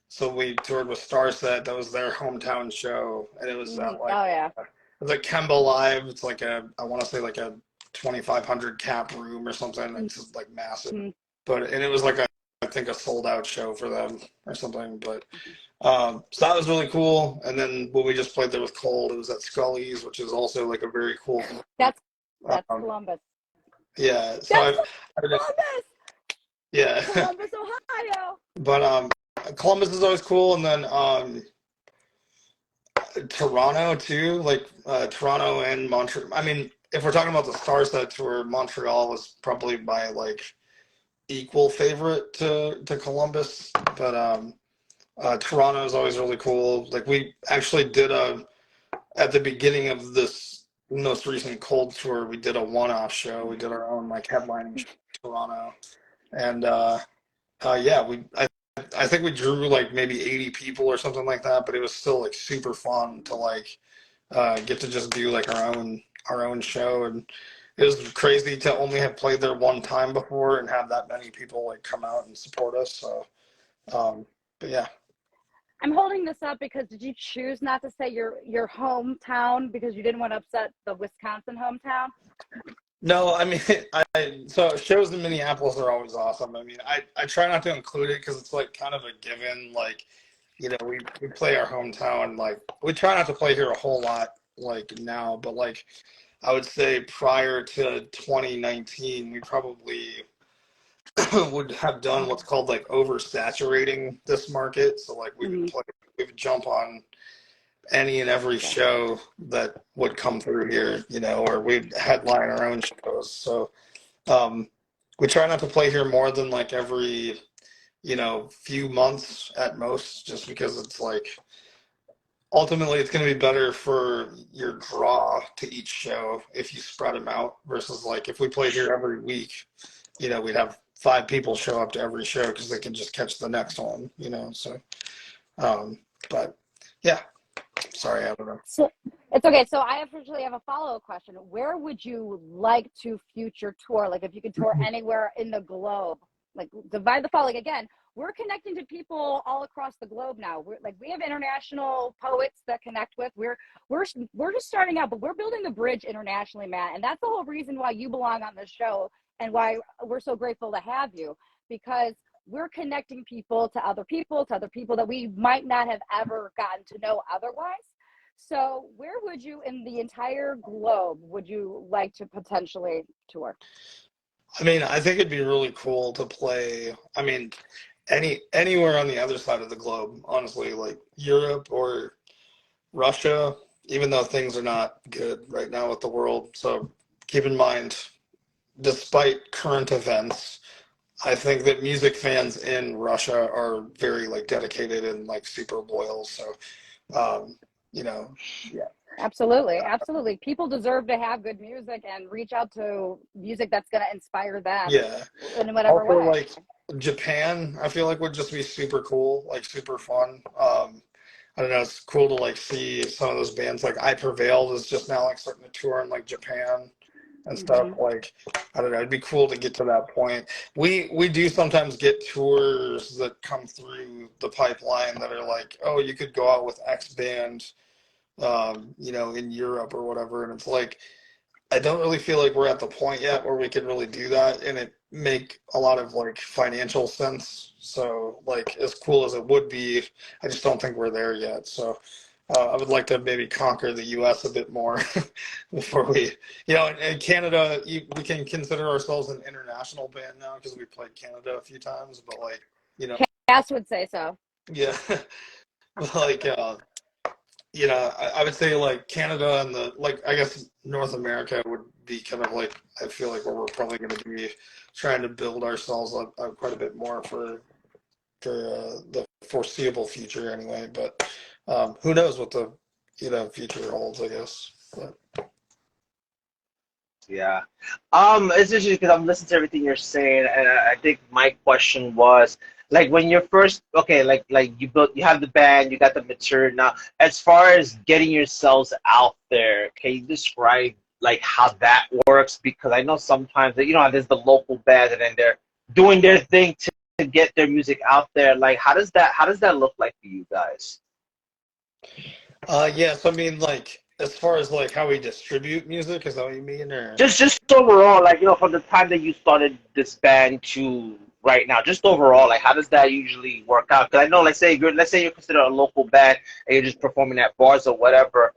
so we toured with Starset, that was their hometown show, and it was at like, Oh, yeah. it was like Kemba Live. It's like a, I want to say like a 2,500 cap room or something. It's just like massive, Mhm. but and it was like a, I think a sold out show for them or something. But so that was really cool. And then when we just played there with Cold, it was at Scully's, which is also like a very cool. That's Um, Columbus. yeah, so That's I just, Columbus! yeah, Columbus, Ohio! but Columbus is always cool, and then Toronto too, like Toronto and Montreal. I mean, if we're talking about the Starset tour, Montreal was probably my like equal favorite to Columbus, but Toronto is always really cool. Like we actually did a at the beginning of this most recent Cold tour, we did a one-off show. We did our own like headlining show in Toronto, and yeah, I think we drew like maybe 80 people or something like that, but it was still like super fun to like get to just do like our own show, and it was crazy to only have played there one time before and have that many people like come out and support us. So, but yeah. I'm holding this up because did you choose not to say your hometown because you didn't want to upset the Wisconsin hometown? No, I mean, so shows in Minneapolis are always awesome. I mean, I try not to include it because it's like kind of a given. Like, you know, we play our hometown. Like, we try not to play here a whole lot like now, but like I would say prior to 2019, we probably would have done what's called like oversaturating this market. So like Mm-hmm. we would jump on any and every show that would come through here, you know, or we'd headline our own shows. So um, we try not to play here more than like every, you know, few months at most, just because it's like ultimately it's going to be better for your draw to each show if you spread them out versus like if we played here every week, you know, we'd have 5 people show up to every show because they can just catch the next one, you know. So, but yeah, sorry, I don't know. So it's okay. So I officially have a follow-up question. Where would you like to future tour? Like if you could tour anywhere in the globe, like divide the fall. Like again, we're connecting to people all across the globe now. We're like we have international poets that connect with. We're just starting out, but we're building the bridge internationally, Matt. And that's the whole reason why you belong on this show and why we're so grateful to have you because we're connecting people to other people that we might not have ever gotten to know otherwise. So where would you in the entire globe would you like to potentially tour? I mean, I think it'd be really cool to play. I mean, anywhere on the other side of the globe, honestly, like Europe or Russia, even though things are not good right now with the world. So keep in mind, despite current events, I think that music fans in Russia are very like dedicated and like super loyal. So, you know, yeah, Absolutely. People deserve to have good music and reach out to music that's going to inspire them yeah. in whatever Also, way. like Japan, I feel like would just be super cool, like super fun. I don't know, it's cool to like see some of those bands. Like I Prevailed is just now like starting to tour in like Japan and stuff. Mm-hmm. Like I don't know, it'd be cool to get to that point. We do sometimes get tours that come through the pipeline that are like, oh, you could go out with X band, you know, in Europe or whatever, and it's like I don't really feel like we're at the point yet where we can really do that and it make a lot of like financial sense. So like as cool as it would be, I just don't think we're there yet. So I would like to maybe conquer the U.S. a bit more before we, you know, in Canada, we can consider ourselves an international band now because we played Canada a few times, but like, you know, Cass would say so. yeah, like, you know, I would say like Canada and the like I guess North America would be kind of like I feel like where we're probably going to be trying to build ourselves up quite a bit more for the foreseeable future anyway. But who knows what the future holds? I guess. But, Yeah. It's interesting because I'm listening to everything you're saying, and I think my question was, Like when you're first okay, like you have the band, you got the material now. As far as getting yourselves out there, can you describe like how that works? Because I know sometimes that there's the local bands and then they're doing their thing to get their music out there. Like how does that look like for you guys? Yes, I mean, like, as far as like how we distribute music, is that what you mean, or? Just overall, like from the time that you started this band to right now, just overall, like how does that usually work out? Because I know, let's say you're considered a local band and you're just performing at bars or whatever.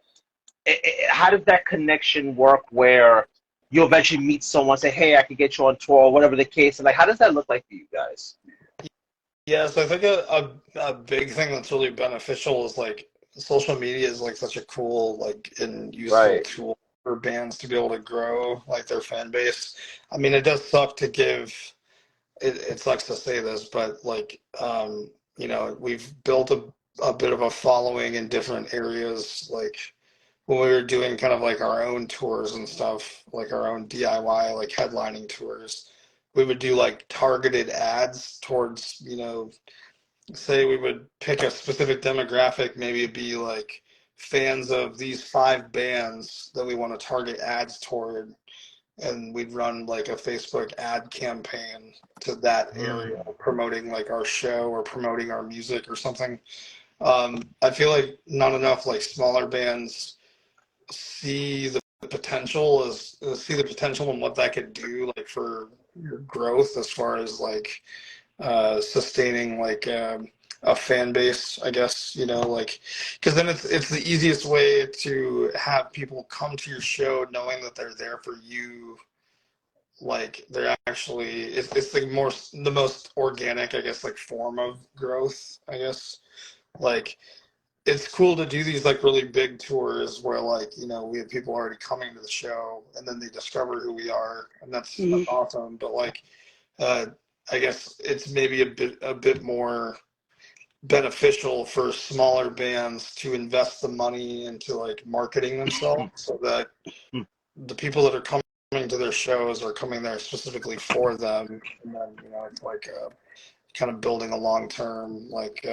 How does that connection work? Where you eventually meet someone, say, "Hey, I could get you on tour," or whatever the case, and like, how does that look like for you guys? Yes, I think a big thing that's really beneficial is like social media is like such a cool like and useful Right. tool for bands to be able to grow like their fan base. I mean, it does suck to give it sucks to say this, but like we've built a bit of a following in different areas. Like when we were doing kind of like our own tours and stuff, like our own DIY like headlining tours, we would do like targeted ads towards, say we would pick a specific demographic, maybe it'd be like fans of these 5 bands that we want to target ads toward, and we'd run like a Facebook ad campaign to that area, Mm. promoting like our show or promoting our music or something. I feel like not enough like smaller bands see the potential see the potential and what that could do like for your growth as far as like sustaining like a fan base, I guess, like because then it's the easiest way to have people come to your show knowing that they're there for you. Like they're actually it's the most organic, I guess, like form of growth, I guess. Like it's cool to do these like really big tours where like we have people already coming to the show and then they discover who we are, and that's awesome. But like uh I guess it's maybe a bit more beneficial for smaller bands to invest the money into like marketing themselves so that the people that are coming to their shows are coming there specifically for them, and then it's like kind of building a long-term like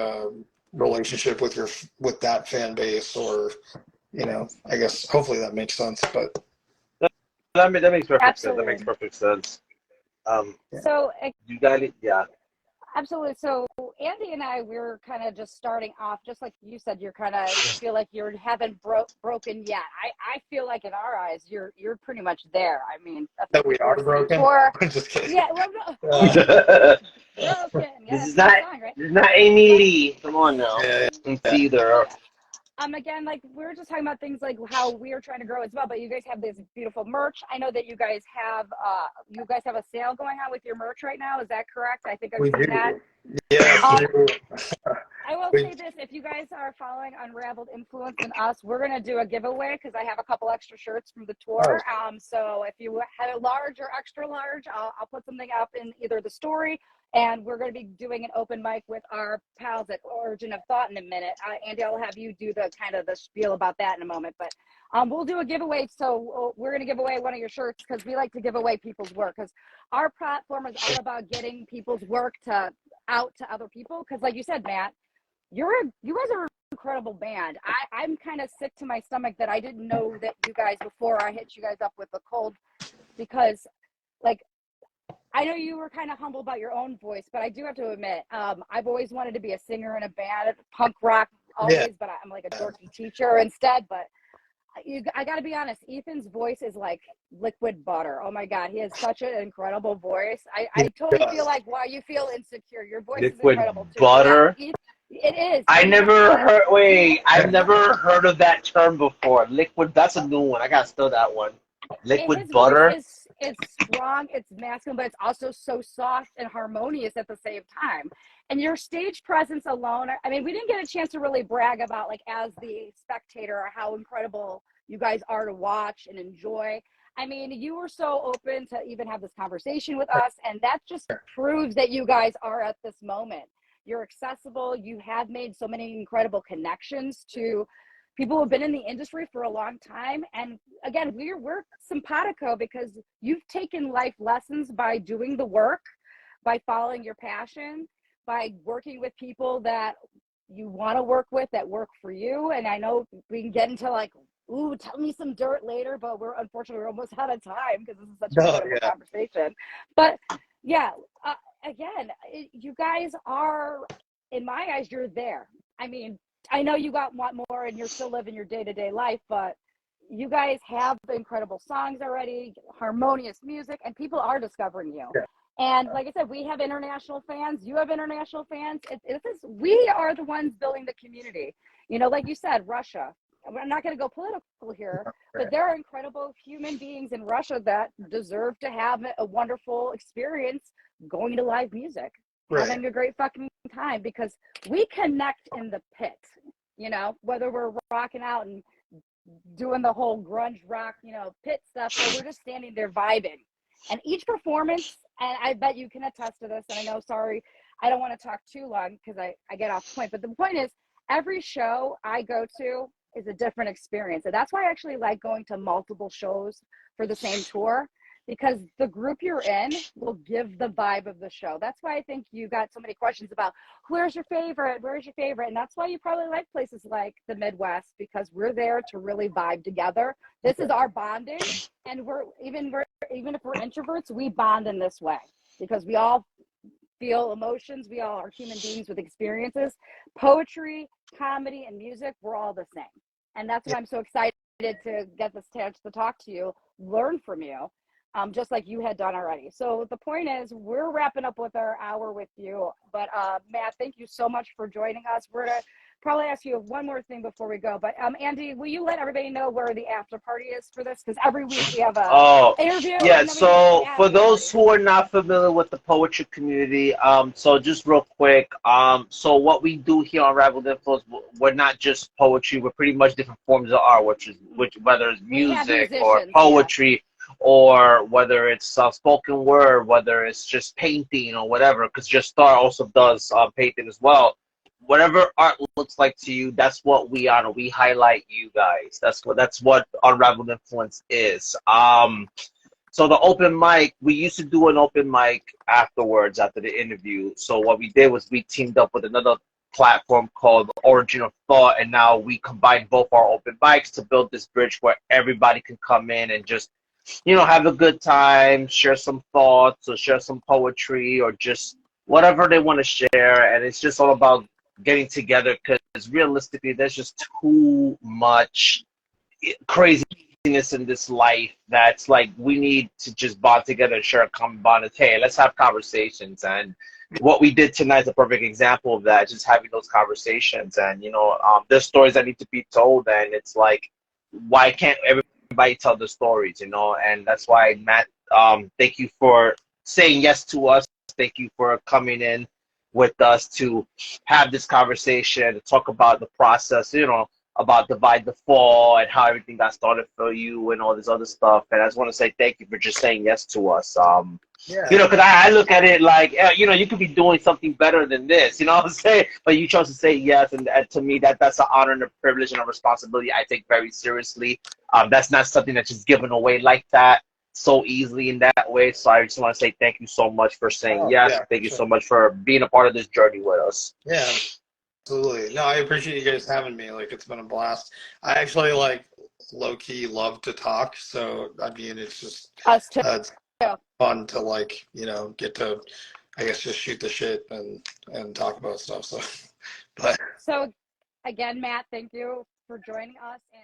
relationship with that fan base, or I guess hopefully that makes sense. But That makes perfect sense. That makes Absolutely. perfect sense. Um, yeah, So you got it. Yeah. absolutely. So Andy and I, we're kind of just starting off, just like you said, you're kind of, you feel like you haven't broken yet. I feel like in our eyes, you're pretty much there. I mean, a that few we are tours through broken. tour. I'm just kidding. Yeah, well, no, uh, broken. Yeah, This is that's a new not song, right? this is not Amy But Lee. Come on now. yeah, It's yeah. either. again, like we were just talking about things like how we are trying to grow as well. But you guys have this beautiful merch. I know that you guys have a sale going on with your merch right now. Is that correct? I think I've We seen that. do. Yes, Um, we, I will we say this: if you guys are following Unraveled Influence and us, we're gonna do a giveaway because I have a couple extra shirts from the oh, tour. So if you had a large or extra large, I'll put something up in either the story, and we're gonna be doing an open mic with our pals at Origin of Thought in a minute. Andy, I'll have you do the kind of the spiel about that in a moment, but we'll do a giveaway. So we're gonna give away one of your shirts because we like to give away people's work because our platform is all about getting people's work to out to other people. Because like you said, Matt, you guys are an incredible band. I'm kind of sick to my stomach that I didn't know that you guys before I hit you guys up with the cold because like I know you were kind of humble about your own voice, but I do have to admit, I've always wanted to be a singer in a band, punk rock yeah. always, but I'm like a dorky teacher instead. But I got to be honest, Ethan's voice is like liquid butter. Oh my God, he has such an incredible voice. I He totally feel does. like why you feel insecure. Your voice is Liquid incredible too. Yeah, butter. it is. I And never heard. you Wait, I've never heard of that term before. Liquid. That's a new one. I gotta steal that one. Liquid his voice butter. is strong, it's masculine, but it's also so soft and harmonious at the same time. And your stage presence alone, I mean, we didn't get a chance to really brag about like as the spectator how incredible you guys are to watch and enjoy. I mean, you were so open to even have this conversation with us, and that just proves that you guys are at this moment. You're accessible. You have made so many incredible connections to people who have been in the industry for a long time. And again, we're simpatico because you've taken life lessons by doing the work, by following your passion. by working with people that you want to work with, that work for you. And I know we can get into like, ooh, tell me some dirt later, but unfortunately we're almost out of time because this is such a incredible conversation. But yeah, again, you guys are, in my eyes, you're there. I mean, I know you want more and you're still living your day-to-day life, but you guys have incredible songs already, harmonious music, and people are discovering you. Yeah. And like I said, we have international fans. You have international fans. We are the ones building the community. You know, like you said, Russia. I'm not going to go political here, but there are incredible human beings in Russia that deserve to have a wonderful experience going to live music, having a great fucking time, because we connect in the pit, you know, whether we're rocking out and doing the whole grunge rock, you know, pit stuff, or we're just standing there vibing. And each performance, and I bet you can attest to this, and I know, sorry, I don't want to talk too long because I get off point, but the point is, every show I go to is a different experience. And that's why I actually like going to multiple shows for the same tour, because the group you're in will give the vibe of the show. That's why I think you got so many questions about where's your favorite, and that's why you probably like places like the Midwest, because we're there to really vibe together. This is our bonding, and even if we're introverts, we bond in this way because we all feel emotions. We all are human beings with experiences. Poetry, comedy, and music, we're all the same. And that's why I'm so excited to get this chance to talk to you, learn from you, just like you had done already. So the point is, we're wrapping up with our hour with you. But Matt, thank you so much for joining us. We're going to probably ask you one more thing before we go. But Andy, will you let everybody know where the after party is for this? Because every week we have a interview. Yeah, so for those who are not familiar with the poetry community, so just real quick, so what we do here on Unraveled Influence, we're not just poetry, we're pretty much different forms of art, whether it's music or poetry, or whether it's spoken word, whether it's just painting or whatever, because Just Star also does painting as well. Whatever art looks like to you, that's what we honor. We highlight you guys. That's what Unraveled Influence is. So the open mic, we used to do an open mic afterwards, after the interview. So what we did was we teamed up with another platform called Origin of Thought, and now we combine both our open mics to build this bridge where everybody can come in and just, you know, have a good time, share some thoughts, or share some poetry, or just whatever they want to share. And it's just all about getting together, because realistically, there's just too much craziness in this life that's like we need to just bond together and share a common bond. Hey, let's have conversations. And what we did tonight is a perfect example of that, just having those conversations. And, you know, there's stories that need to be told, and it's like, why can't everybody tell the stories, you know? And that's why, Matt, thank you for saying yes to us. Thank you for coming in with us to have this conversation, to talk about the process, you know, about Divide the Fall and how everything got started for you and all this other stuff. And I just want to say thank you for just saying yes to us. You know, because I look at it like, you know, you could be doing something better than this, you know what I'm saying? But you chose to say yes, and to me, that's an honor and a privilege and a responsibility I take very seriously. That's not something that's just given away like that so easily in that way. So I just want to say thank you so much for saying yes. Yeah, thank you so much for being a part of this journey with us. Yeah, absolutely. No, I appreciate you guys having me. Like, it's been a blast. I actually, like, low-key love to talk. So, I mean, it's just us too. It's fun to, like, you know, get to, I guess, just shoot the shit and talk about stuff. So, but so again, Matt, thank you for joining us. And